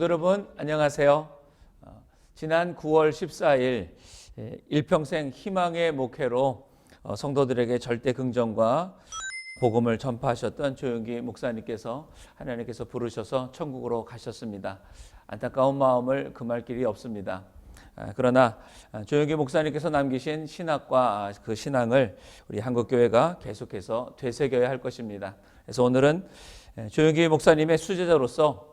성도 여러분 안녕하세요. 지난 9월 14일 일평생 희망의 목회로 성도들에게 절대 긍정과 복음을 전파하셨던 조용기 목사님께서 하나님께서 부르셔서 천국으로 가셨습니다. 안타까운 마음을 금할 길이 없습니다. 그러나 조용기 목사님께서 남기신 신학과 그 신앙을 우리 한국교회가 계속해서 되새겨야 할 것입니다. 그래서 오늘은 조용기 목사님의 수제자로서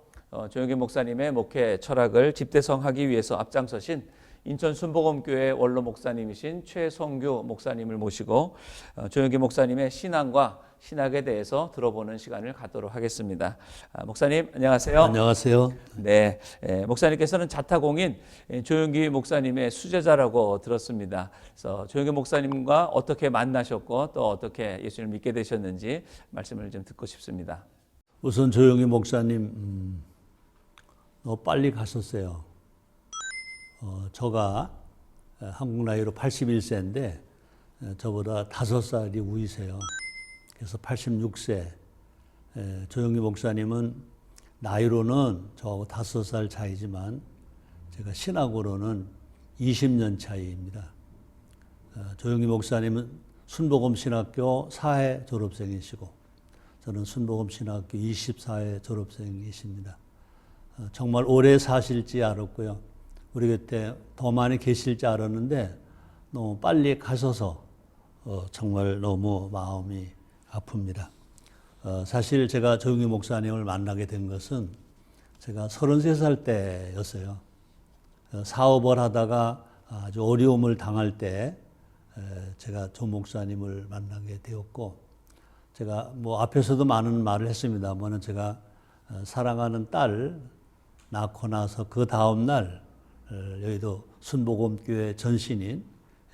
조용기 목사님의 목회 철학을 집대성하기 위해서 앞장서신 인천 순복음교회 원로 목사님이신 최성규 목사님을 모시고 조용기 목사님의 신앙과 신학에 대해서 들어보는 시간을 갖도록 하겠습니다. 목사님 안녕하세요. 안녕하세요. 네, 목사님께서는 자타공인 조용기 목사님의 수제자라고 들었습니다. 그래서 조용기 목사님과 어떻게 만나셨고 또 어떻게 예수님을 믿게 되셨는지 말씀을 좀 듣고 싶습니다. 우선 조용기 목사님 빨리 가셨어요. 저가 한국 나이로 81세인데 저보다 5살이 우이세요. 그래서 86세. 조용기 목사님은 나이로는 저하고 5살 차이지만 제가 신학으로는 20년 차이입니다. 조용기 목사님은 순복음신학교 4회 졸업생이시고 저는 순복음신학교 24회 졸업생이십니다. 정말 오래 사실지 알았고요. 우리 곁에 더 많이 계실지 알았는데 너무 빨리 가셔서 정말 너무 마음이 아픕니다. 사실 제가 조용기 목사님을 만나게 된 것은 제가 33살 때였어요. 사업을 하다가 아주 어려움을 당할 때 제가 조 목사님을 만나게 되었고 제가 앞에서도 많은 말을 했습니다만 제가 사랑하는 딸 낳고 나서 그 다음 날 여의도 순복음교회 전신인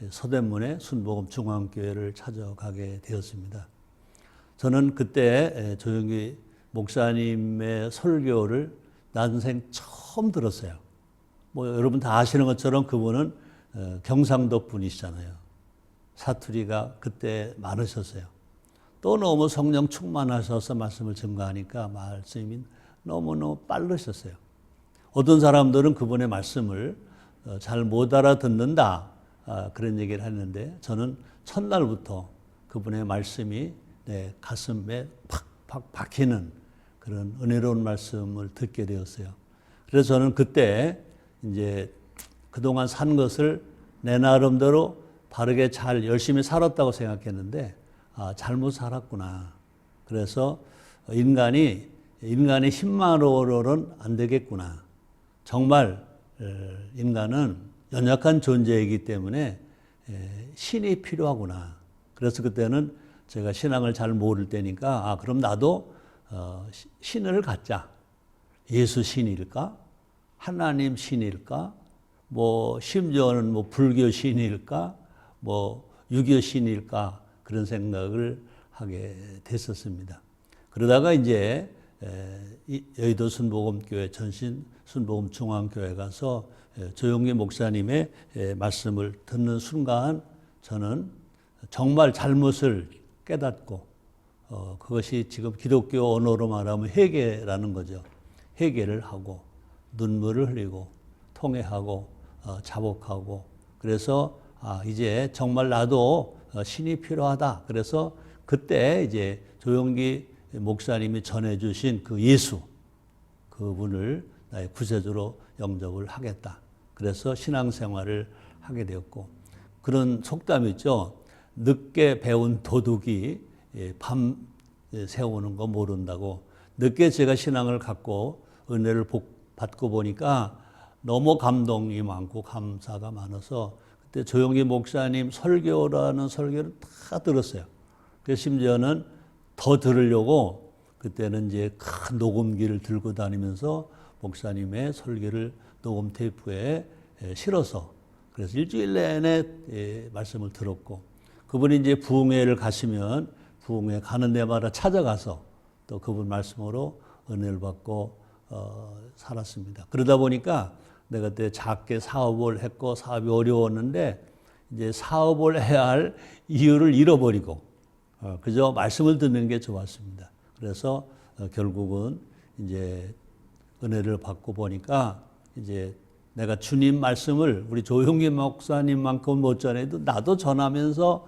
서대문의 순복음중앙교회를 찾아가게 되었습니다. 저는 그때 조용기 목사님의 설교를 난생 처음 들었어요. 여러분 다 아시는 것처럼 그분은 경상도 분이시잖아요. 사투리가 그때 많으셨어요. 또 너무 성령 충만하셔서 말씀을 증거하니까 말씀이 너무너무 빠르셨어요. 어떤 사람들은 그분의 말씀을 잘 못 알아듣는다 그런 얘기를 했는데 저는 첫날부터 그분의 말씀이 내 가슴에 팍팍 박히는 그런 은혜로운 말씀을 듣게 되었어요. 그래서 저는 그때 이제 그동안 산 것을 내 나름대로 바르게 잘 열심히 살았다고 생각했는데 잘못 살았구나. 그래서 인간의 힘만으로는 안 되겠구나. 정말 인간은 연약한 존재이기 때문에 신이 필요하구나. 그래서 그때는 제가 신앙을 잘 모를 때니까 그럼 나도 신을 갖자. 예수 신일까? 하나님 신일까? 심지어는 불교 신일까? 유교 신일까? 그런 생각을 하게 됐었습니다. 그러다가 이제 여의도 순복음교회 전신 순복음중앙교회 가서 조용기 목사님의 말씀을 듣는 순간 저는 정말 잘못을 깨닫고 그것이 지금 기독교 언어로 말하면 회개라는 거죠. 회개를 하고 눈물을 흘리고 통회하고 자복하고 그래서 이제 정말 나도 신이 필요하다. 그래서 그때 이제 조용기 목사님이 전해주신 그 예수 그분을 나의 구세주로 영접을 하겠다. 그래서 신앙생활을 하게 되었고 그런 속담이 있죠. 늦게 배운 도둑이 밤 새우는 거 모른다고. 늦게 제가 신앙을 갖고 은혜를 받고 보니까 너무 감동이 많고 감사가 많아서 그때 조용기 목사님 설교라는 설교를 다 들었어요. 그래서 심지어는 더 들으려고 그때는 이제 큰 녹음기를 들고 다니면서 목사님의 설교를 녹음 테이프에 실어서 그래서 일주일 내내 말씀을 들었고 그분이 이제 부흥회를 가시면 부흥회 가는 데마다 찾아가서 또 그분 말씀으로 은혜를 받고 살았습니다. 그러다 보니까 내가 그때 작게 사업을 했고 사업이 어려웠는데 이제 사업을 해야 할 이유를 잃어버리고 그저 말씀을 듣는 게 좋았습니다. 그래서 결국은 이제 은혜를 받고 보니까 이제 내가 주님 말씀을 우리 조용기 목사님만큼 못 전해도 나도 전하면서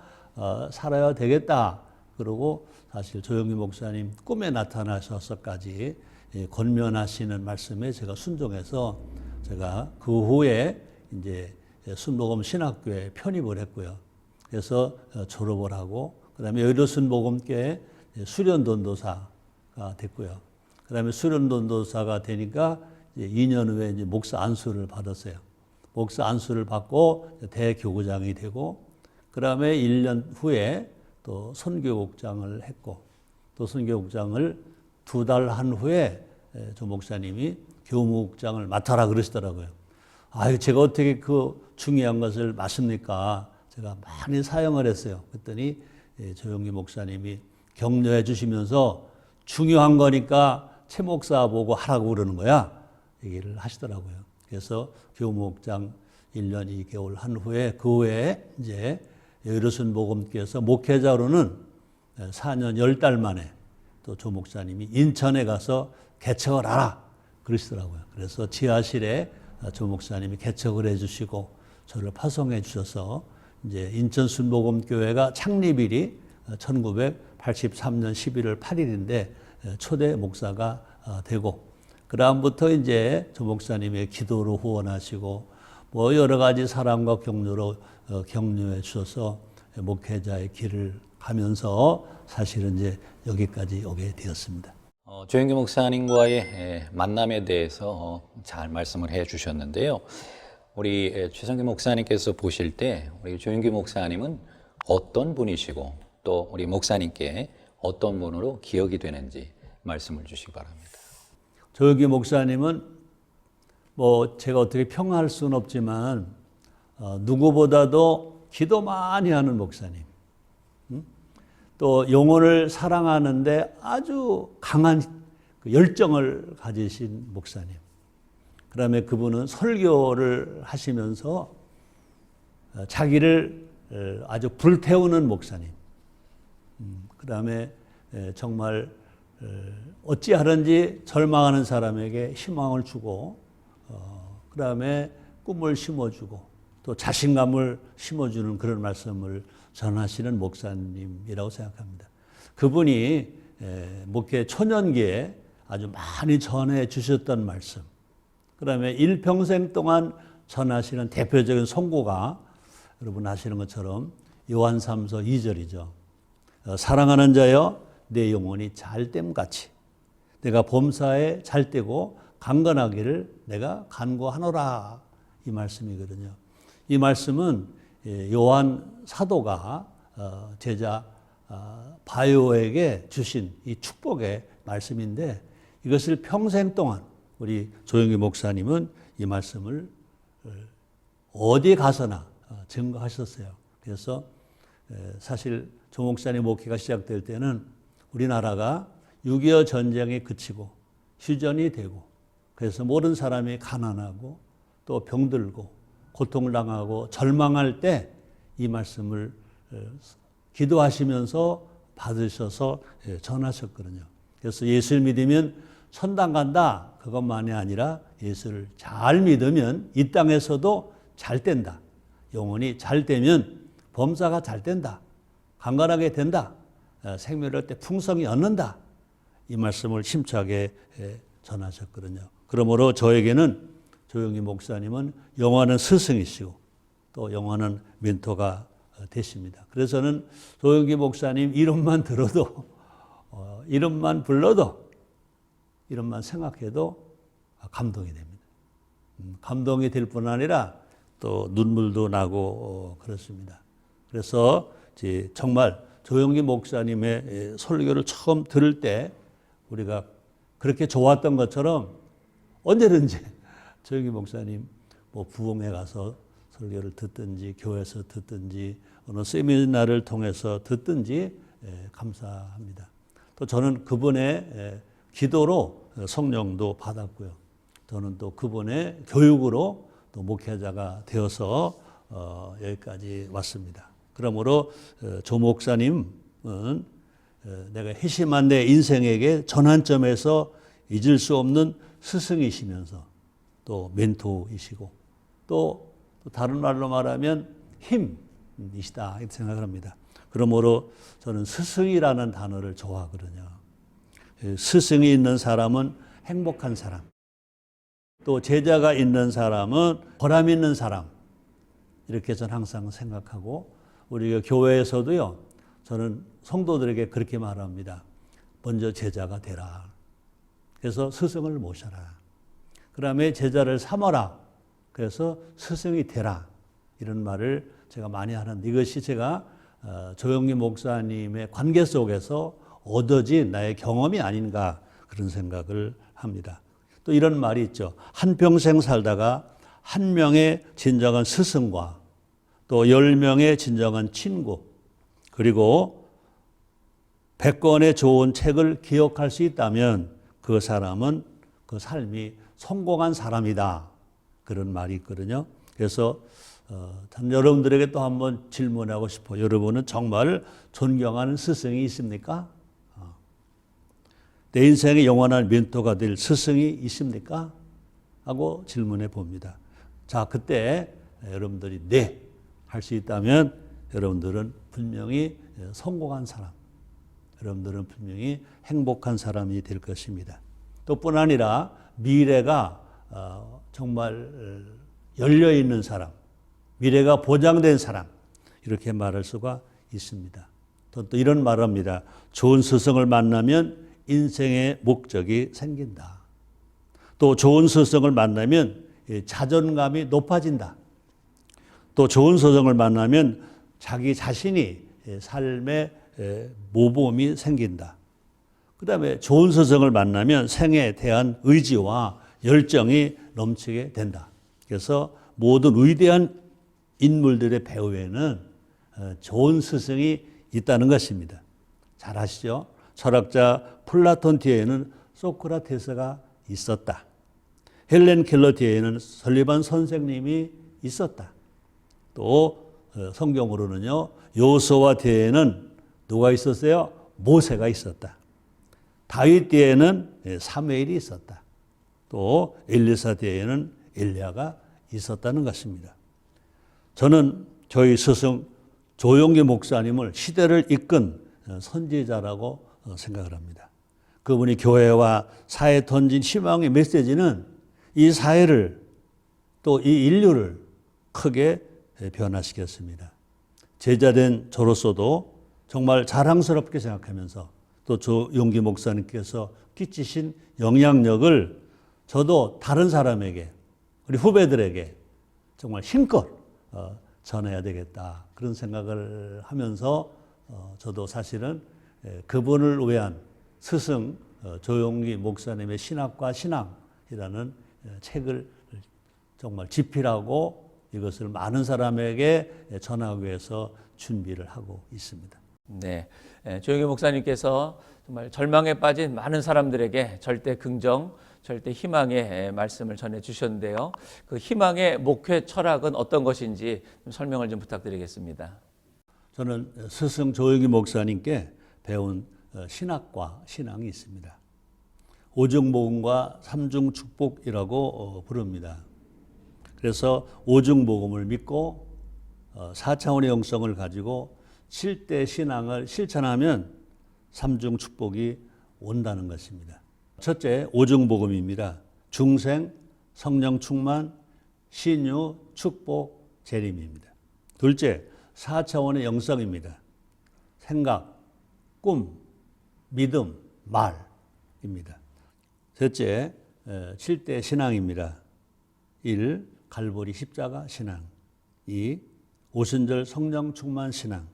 살아야 되겠다. 그러고 사실 조용기 목사님 꿈에 나타나셔서까지 권면하시는 말씀에 제가 순종해서 제가 그 후에 이제 순복음 신학교에 편입을 했고요. 그래서 졸업을 하고 그다음에 여의도 순복음교회 수련전도사가 됐고요. 그다음에 수련전도사가 되니까 이제 2년 후에 이제 목사 안수를 받았어요. 목사 안수를 받고 대교구장이 되고 그다음에 1년 후에 또 선교국장을 했고 또 선교국장을 2달 한 후에 조 목사님이 교무국장을 맡아라 그러시더라고요. 아유, 제가 어떻게 그 중요한 것을 맡습니까? 제가 많이 사용을 했어요. 그랬더니 조용기 목사님이 격려해 주시면서 중요한 거니까 최 목사 보고 하라고 그러는 거야. 얘기를 하시더라고요. 그래서 교무국장 1년 2개월 한 후에 그 후에 이제 여의도순 복음교회에서 목회자로는 4년 10달 만에 또 조 목사님이 인천에 가서 개척을 하라 그러시더라고요. 그래서 지하실에 조 목사님이 개척을 해주시고 저를 파송해 주셔서 이제 인천 순복음교회가 창립일이 1983년 11월 8일인데 초대 목사가 되고 그 다음부터 이제 조 목사님의 기도로 후원하시고 뭐 여러 가지 사랑과 격려로 격려해 주셔서 목회자의 길을 가면서 사실은 이제 여기까지 오게 되었습니다. 조영기 목사님과의 만남에 대해서 잘 말씀을 해 주셨는데요. 우리 최성기 목사님께서 보실 때 우리 조영기 목사님은 어떤 분이시고 또 우리 목사님께 어떤 분으로 기억이 되는지 말씀을 주시기 바랍니다. 조영기 목사님은 뭐 제가 어떻게 평할 수는 없지만 누구보다도 기도 많이 하는 목사님. 또 영혼을 사랑하는데 아주 강한 열정을 가지신 목사님. 그다음에 그분은 설교를 하시면서 자기를 아주 불태우는 목사님. 그다음에 정말 어찌하든지 절망하는 사람에게 희망을 주고 그다음에 꿈을 심어주고 또 자신감을 심어주는 그런 말씀을 전하시는 목사님이라고 생각합니다. 그분이 목회 초년기에 아주 많이 전해 주셨던 말씀, 그다음에 일평생 동안 전하시는 대표적인 선고가 여러분 아시는 것처럼 요한 3서 2절이죠. 사랑하는 자여 내 영혼이 잘됨같이 내가 범사에 잘되고 강건하기를 내가 간구하노라 이 말씀이거든요. 이 말씀은 요한 사도가 제자 바요에게 주신 이 축복의 말씀인데 이것을 평생 동안 우리 조영기 목사님은 이 말씀을 어디에 가서나 증거하셨어요. 그래서 사실 조 목사님 목회가 시작될 때는 우리나라가 6.25 전쟁이 그치고 휴전이 되고 그래서 모든 사람이 가난하고 또 병들고 고통을 당하고 절망할 때 이 말씀을 기도하시면서 받으셔서 전하셨거든요. 그래서 예수를 믿으면 천당 간다 그것만이 아니라 예수를 잘 믿으면 이 땅에서도 잘 된다. 영혼이 잘 되면 범사가 잘 된다. 강건하게 된다. 생명을 얻을 때 풍성이 얻는다. 이 말씀을 힘차게 전하셨거든요. 그러므로 저에게는 조영기 목사님은 영원한 스승이시고 또 영원한 멘토가 되십니다. 그래서 저는 조영기 목사님 이름만 들어도 이름만 불러도 이름만 생각해도 감동이 됩니다. 감동이 될 뿐 아니라 또 눈물도 나고 그렇습니다. 그래서 정말 조영기 목사님의 설교를 처음 들을 때 우리가 그렇게 좋았던 것처럼 언제든지 조영기 목사님 뭐 부흥회 가서 설교를 듣든지 교회에서 듣든지 어느 세미나를 통해서 듣든지 감사합니다. 또 저는 그분의 기도로 성령도 받았고요. 저는 또 그분의 교육으로 또 목회자가 되어서 여기까지 왔습니다. 그러므로 조 목사님은 내가 회심한 내 인생에게 전환점에서 잊을 수 없는 스승이시면서 또 멘토이시고 또 다른 말로 말하면 힘이시다 이렇게 생각을 합니다. 그러므로 저는 스승이라는 단어를 좋아하거든요. 스승이 있는 사람은 행복한 사람, 또 제자가 있는 사람은 보람 있는 사람, 이렇게 저는 항상 생각하고, 우리가 교회에서도요, 저는 성도들에게 그렇게 말합니다. 먼저 제자가 되라. 그래서 스승을 모셔라. 그 다음에 제자를 삼아라. 그래서 스승이 되라. 이런 말을 제가 많이 하는데, 이것이 제가 조영기 목사님의 관계 속에서 얻어진 나의 경험이 아닌가 그런 생각을 합니다. 또 이런 말이 있죠. 한평생 살다가 한 명의 진정한 스승과 또 10명의 진정한 친구, 그리고 100권의 좋은 책을 기억할 수 있다면 그 사람은 그 삶이 성공한 사람이다. 그런 말이 있거든요. 그래서 여러분들에게 또 한번 질문하고 싶어요. 여러분은 정말 존경하는 스승이 있습니까? 내 인생의 영원한 멘토가 될 스승이 있습니까? 하고 질문해 봅니다. 자, 그때 여러분들이 네, 할 수 있다면 여러분들은 분명히 성공한 사람, 여러분들은 분명히 행복한 사람이 될 것입니다. 또 뿐 아니라 미래가 정말 열려있는 사람, 미래가 보장된 사람, 이렇게 말할 수가 있습니다. 또 이런 말을 합니다. 좋은 스승을 만나면 인생의 목적이 생긴다. 또 좋은 스승을 만나면 자존감이 높아진다. 또 좋은 스승을 만나면 자기 자신이 삶의 모범이 생긴다. 그 다음에 좋은 스승을 만나면 생에 대한 의지와 열정이 넘치게 된다. 그래서 모든 위대한 인물들의 배후에는 좋은 스승이 있다는 것입니다. 잘 아시죠? 철학자 플라톤 뒤에는 소크라테스가 있었다. 헬렌 켈러 뒤에는 설리반 선생님이 있었다. 또 성경으로는요, 요수아 뒤에는 누가 있었어요? 모세가 있었다. 다윗 뒤에는 사무엘이 있었다. 또 엘리사 뒤에는 엘리야가 있었다는 것입니다. 저는 저희 스승 조용기 목사님을 시대를 이끈 선지자라고 생각을 합니다. 그분이 교회와 사회에 던진 희망의 메시지는 이 사회를 또 이 인류를 크게 변화시켰습니다. 제자된 저로서도 정말 자랑스럽게 생각하면서 또 조용기 목사님께서 끼치신 영향력을 저도 다른 사람에게, 우리 후배들에게 정말 힘껏 전해야 되겠다 그런 생각을 하면서 저도 사실은 그분을 위한 스승 조용기 목사님의 신학과 신앙이라는 책을 정말 집필하고 이것을 많은 사람에게 전하기 위해서 준비를 하고 있습니다. 네, 조영기 목사님께서 정말 절망에 빠진 많은 사람들에게 절대 긍정, 절대 희망의 말씀을 전해 주셨는데요. 그 희망의 목회 철학은 어떤 것인지 좀 설명을 좀 부탁드리겠습니다. 저는 스승 조영기 목사님께 배운 신학과 신앙이 있습니다. 오중복음과 삼중축복이라고 부릅니다. 그래서 오중복음을 믿고 4차원의 영성을 가지고 7대 신앙을 실천하면 삼중축복이 온다는 것입니다. 첫째, 오중복음입니다. 중생, 성령 충만, 신유, 축복, 재림입니다. 둘째, 4차원의 영성입니다. 생각, 꿈, 믿음, 말입니다. 셋째, 7대 신앙입니다. 1. 갈보리 십자가 신앙. 2. 오순절 성령 충만 신앙.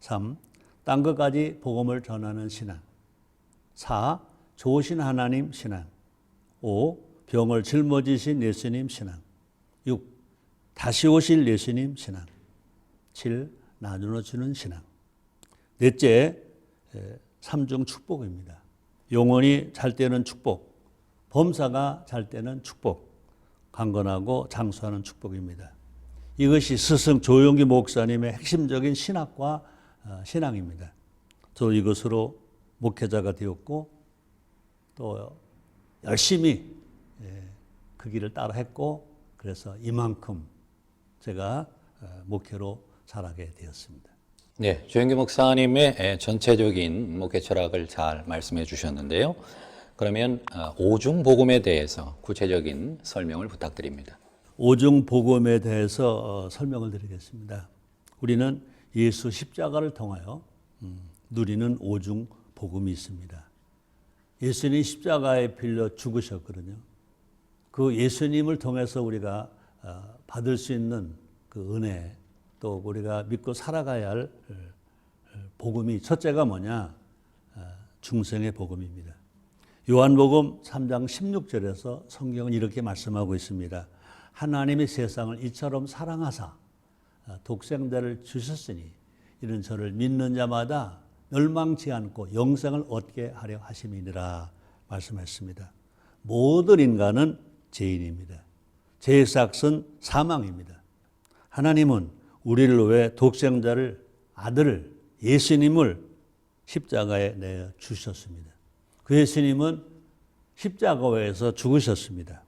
3. 딴 것까지 복음을 전하는 신앙. 4. 좋으신 하나님 신앙. 5. 병을 짊어지신 예수님 신앙. 6. 다시 오실 예수님 신앙. 7. 나누어 주는 신앙. 넷째, 삼중 축복입니다. 영혼이 잘 때는 축복, 범사가 잘 때는 축복, 강건하고 장수하는 축복입니다. 이것이 스승 조용기 목사님의 핵심적인 신학과 신앙입니다. 저도 이것으로 목회자가 되었고 또 열심히 그 길을 따라 했고 그래서 이만큼 제가 목회로 자라게 되었습니다. 네, 조영규 목사님의 전체적인 목회 철학을 잘 말씀해 주셨는데요. 그러면 오중 복음에 대해서 구체적인 설명을 부탁드립니다. 오중 복음에 대해서 설명을 드리겠습니다. 우리는 예수 십자가를 통하여 누리는 오중 복음이 있습니다. 예수님이 십자가에 빌려 죽으셨거든요. 그 예수님을 통해서 우리가 받을 수 있는 그 은혜, 또 우리가 믿고 살아가야 할 복음이 첫째가 뭐냐? 중생의 복음입니다. 요한복음 3장 16절에서 성경은 이렇게 말씀하고 있습니다. 하나님이 세상을 이처럼 사랑하사 독생자를 주셨으니 이는 저를 믿는 자마다 멸망치 않고 영생을 얻게 하려 하심이니라 말씀했습니다. 모든 인간은 죄인입니다. 죄의 삭은 사망입니다. 하나님은 우리를 위해 독생자를 아들을 예수님을 십자가에 내어 주셨습니다. 그 예수님은 십자가에서 죽으셨습니다.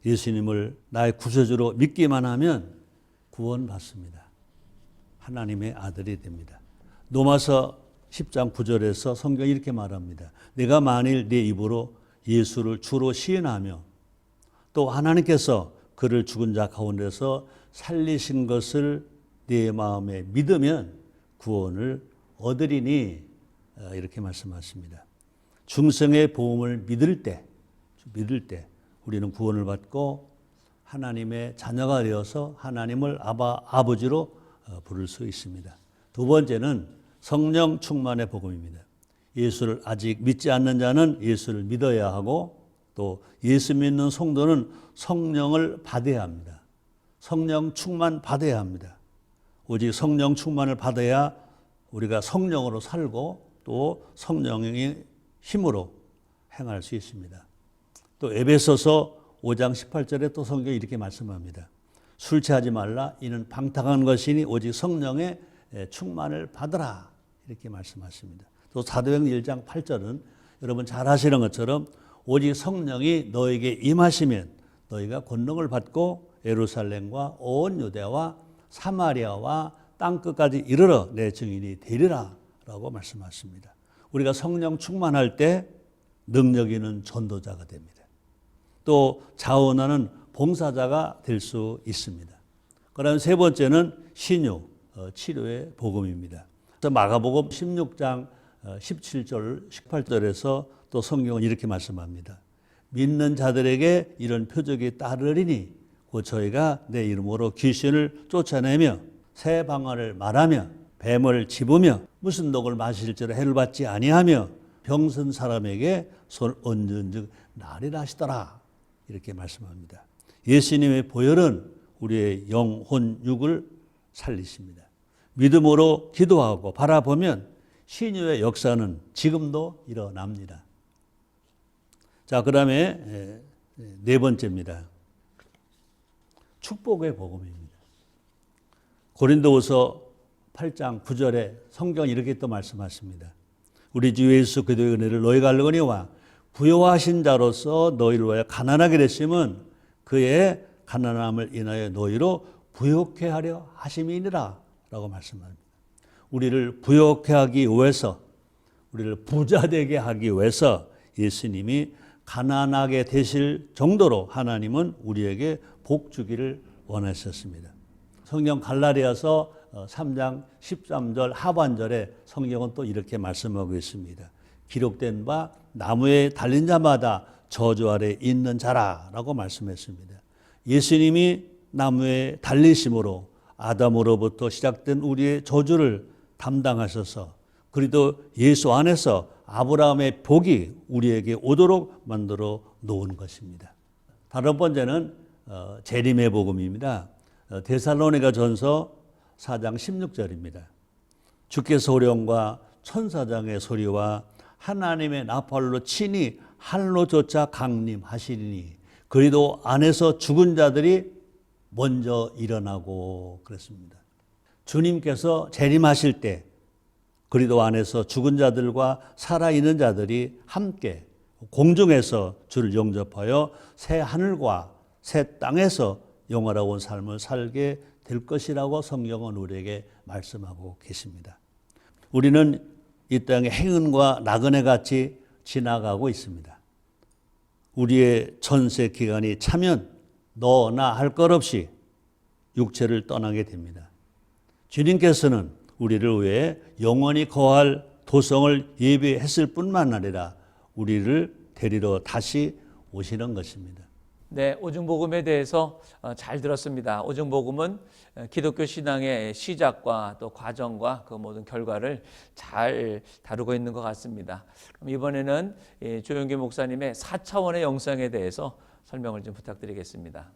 예수님을 나의 구세주로 믿기만 하면 구원받습니다. 하나님의 아들이 됩니다. 로마서 10장 9절에서 성경이 이렇게 말합니다. 내가 만일 내 입으로 예수를 주로 시인하며 또 하나님께서 그를 죽은 자 가운데서 살리신 것을 내 마음에 믿으면 구원을 얻으리니 이렇게 말씀하십니다. 중생의 복음을 믿을 때 우리는 구원을 받고 하나님의 자녀가 되어서 하나님을 아버지로 부를 수 있습니다. 두 번째는 성령 충만의 복음입니다. 예수를 아직 믿지 않는 자는 예수를 믿어야 하고 또 예수 믿는 성도는 성령을 받아야 합니다. 성령 충만 받아야 합니다. 오직 성령 충만을 받아야 우리가 성령으로 살고 또 성령의 힘으로 행할 수 있습니다. 또 에베소서 5장 18절에 또 성경이 이렇게 말씀합니다. 술 취하지 말라 이는 방탕한 것이니 오직 성령의 충만을 받으라 이렇게 말씀하십니다. 또 사도행 1장 8절은 여러분 잘 아시는 것처럼 오직 성령이 너에게 임하시면 너희가 권능을 받고 예루살렘과 온 유대와 사마리아와 땅끝까지 이르러 내 증인이 되리라 라고 말씀하십니다. 우리가 성령 충만할 때 능력 있는 전도자가 됩니다. 또 자원하는 봉사자가 될 수 있습니다. 그다음 세 번째는 신유, 치료의 복음입니다. 마가복음 16장 17절, 18절에서 또 성경은 이렇게 말씀합니다. 믿는 자들에게 이런 표적이 따르리니 곧 저희가 내 이름으로 귀신을 쫓아내며 새 방언을 말하며 뱀을 집으며 무슨 독을 마실지라 해를 받지 아니하며 병든 사람에게 손을 얹은 즉 나리라 하시더라 이렇게 말씀합니다. 예수님의 보혈은 우리의 영혼 육을 살리십니다. 믿음으로 기도하고 바라보면 신유의 역사는 지금도 일어납니다. 자, 그 다음에 네 번째입니다. 축복의 복음입니다. 고린도후서 8장 9절에 성경이 이렇게 또 말씀하십니다. 우리 주 예수 그리스도의 은혜를 너희가 알거니와 부요하신 자로서 너희를 위하여 가난하게 되심은 그의 가난함을 인하여 너희로 부요케 하려 하심이니라 라고 말씀합니다. 우리를 부요케 하기 위해서 우리를 부자 되게 하기 위해서 예수님이 가난하게 되실 정도로 하나님은 우리에게 복 주기를 원하셨습니다. 성경 갈라디아서 3장 13절 하반절에 성경은 또 이렇게 말씀하고 있습니다. 기록된 바 나무에 달린 자마다 저주 아래 있는 자라라고 말씀했습니다. 예수님이 나무에 달리심으로 아담으로부터 시작된 우리의 저주를 담당하셔서 그리도 예수 안에서 아브라함의 복이 우리에게 오도록 만들어 놓은 것입니다. 다른 번째는 재림의 복음입니다. 데살로니가 전서 4장 16절입니다. 주께 소령과 천사장의 소리와 하나님의 나팔로 친히 할로조차 강림하시리니 그리도 안에서 죽은 자들이 먼저 일어나고 그랬습니다. 주님께서 재림하실 때 그리도 안에서 죽은 자들과 살아있는 자들이 함께 공중에서 주를 영접하여 새 하늘과 새 땅에서 영원하고 삶을 살게 될 것이라고 성경은 우리에게 말씀하고 계십니다. 우리는 이 땅의 행운과 나그네 같이 지나가고 있습니다. 우리의 전세 기간이 차면 너나 할 것 없이 육체를 떠나게 됩니다. 주님께서는 우리를 위해 영원히 거할 도성을 예비했을 뿐만 아니라 우리를 데리러 다시 오시는 것입니다. 네, 오중복음에 대해서 잘 들었습니다. 오중복음은 기독교 신앙의 시작과 또 과정과 그 모든 결과를 잘 다루고 있는 것 같습니다. 그럼 이번에는 조영기 목사님의 4차원의 영성에 대해서 설명을 좀 부탁드리겠습니다.